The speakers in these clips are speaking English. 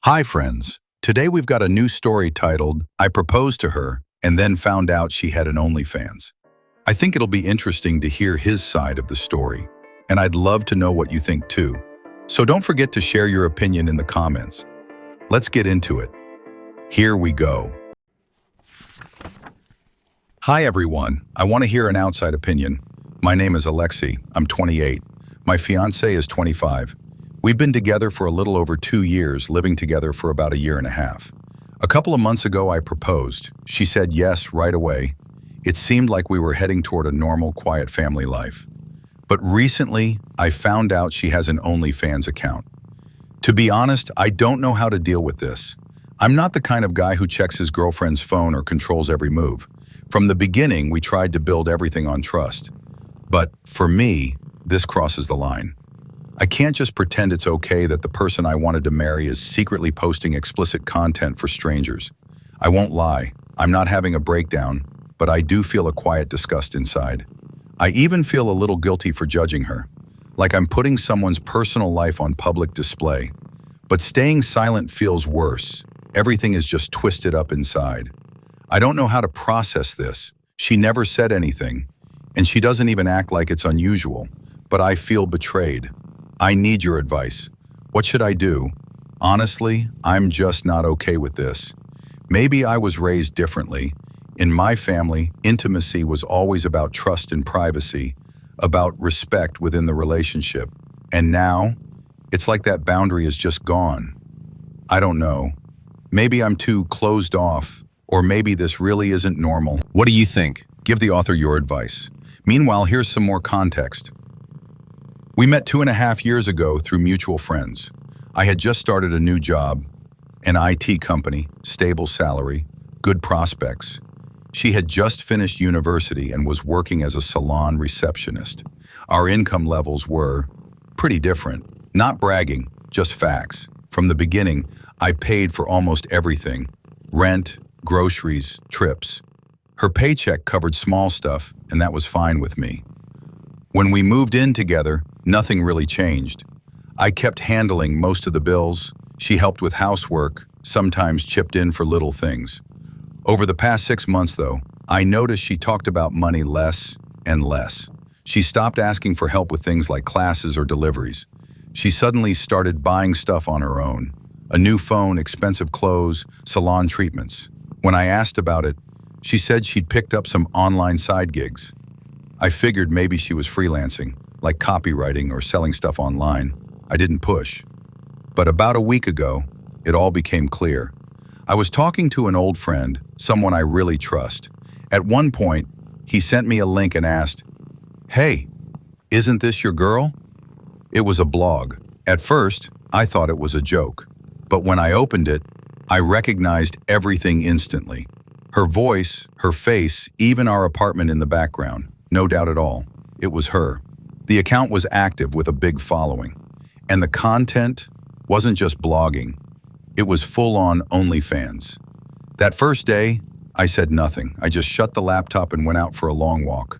Hi friends, today we've got a new story titled, I Proposed to Her and Then Found Out She Had an OnlyFans. I think it'll be interesting to hear his side of the story, and I'd love to know what you think too. So don't forget to share your opinion in the comments. Let's get into it. Here we go. Hi everyone, I want to hear an outside opinion. My name is Alexi, I'm 28. My fiance is 25. We've been together for a little over 2 years, living together for about a year and a half. A couple of months ago, I proposed. She said yes right away. It seemed like we were heading toward a normal, quiet family life. But recently, I found out she has an OnlyFans account. To be honest, I don't know how to deal with this. I'm not the kind of guy who checks his girlfriend's phone or controls every move. From the beginning, we tried to build everything on trust. But for me, this crosses the line. I can't just pretend it's okay that the person I wanted to marry is secretly posting explicit content for strangers. I won't lie, I'm not having a breakdown, but I do feel a quiet disgust inside. I even feel a little guilty for judging her, like I'm putting someone's personal life on public display. But staying silent feels worse. Everything is just twisted up inside. I don't know how to process this. She never said anything, and she doesn't even act like it's unusual, but I feel betrayed. I need your advice. What should I do? Honestly, I'm just not okay with this. Maybe I was raised differently. In my family, intimacy was always about trust and privacy, about respect within the relationship. And now, it's like that boundary is just gone. I don't know. Maybe I'm too closed off, or maybe this really isn't normal. What do you think? Give the author your advice. Meanwhile, here's some more context. We met 2.5 years ago through mutual friends. I had just started a new job, an IT company, stable salary, good prospects. She had just finished university and was working as a salon receptionist. Our income levels were pretty different. Not bragging, just facts. From the beginning, I paid for almost everything: rent, groceries, trips. Her paycheck covered small stuff, and that was fine with me. When we moved in together, nothing really changed. I kept handling most of the bills. She helped with housework, sometimes chipped in for little things. Over the past 6 months, though, I noticed she talked about money less and less. She stopped asking for help with things like classes or deliveries. She suddenly started buying stuff on her own. A new phone, expensive clothes, salon treatments. When I asked about it, she said she'd picked up some online side gigs. I figured maybe she was freelancing, like copywriting or selling stuff online. I didn't push. But about a week ago, it all became clear. I was talking to an old friend, someone I really trust. At one point, he sent me a link and asked, "Hey, isn't this your girl?" It was a blog. At first, I thought it was a joke. But when I opened it, I recognized everything instantly. Her voice, her face, even our apartment in the background. No doubt at all, it was her. The account was active with a big following. And the content wasn't just blogging. It was full-on OnlyFans. That first day, I said nothing. I just shut the laptop and went out for a long walk.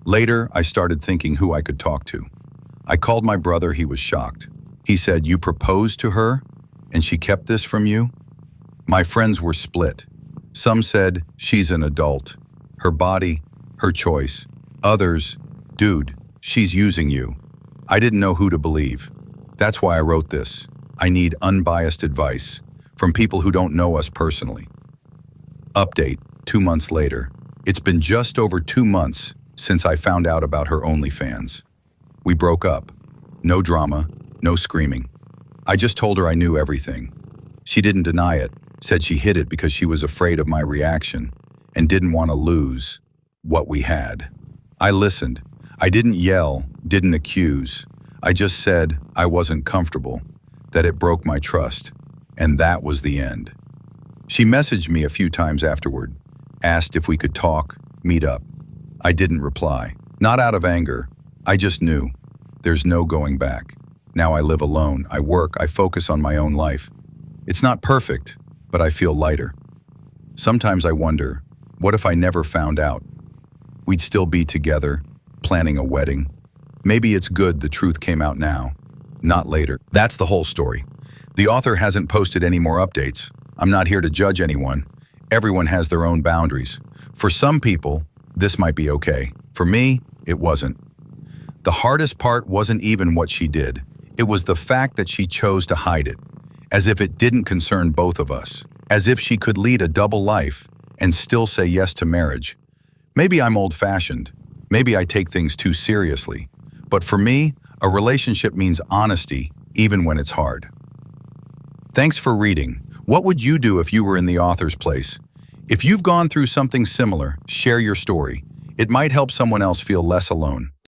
Later, I started thinking who I could talk to. I called my brother. He was shocked. He said, "You proposed to her, and she kept this from you?" My friends were split. Some said, "She's an adult. Her body, her choice." Others, "Dude, she's using you." I didn't know who to believe. That's why I wrote this. I need unbiased advice from people who don't know us personally. Update, 2 months later. It's been just over 2 months since I found out about her OnlyFans. We broke up. No drama, no screaming. I just told her I knew everything. She didn't deny it, said she hid it because she was afraid of my reaction and didn't want to lose what we had. I listened. I didn't yell, didn't accuse. I just said I wasn't comfortable, that it broke my trust, and that was the end. She messaged me a few times afterward, asked if we could talk, meet up. I didn't reply. Not out of anger. I just knew. There's no going back. Now I live alone. I work. I focus on my own life. It's not perfect, but I feel lighter. Sometimes I wonder, what if I never found out? We'd still be together, planning a wedding. Maybe it's good the truth came out now, not later. That's the whole story. The author hasn't posted any more updates. I'm not here to judge anyone. Everyone has their own boundaries. For some people, this might be okay. For me, it wasn't. The hardest part wasn't even what she did. It was the fact that she chose to hide it, as if it didn't concern both of us, as if she could lead a double life and still say yes to marriage. Maybe I'm old-fashioned. Maybe I take things too seriously. But for me, a relationship means honesty, even when it's hard. Thanks for reading. What would you do if you were in the author's place? If you've gone through something similar, share your story. It might help someone else feel less alone.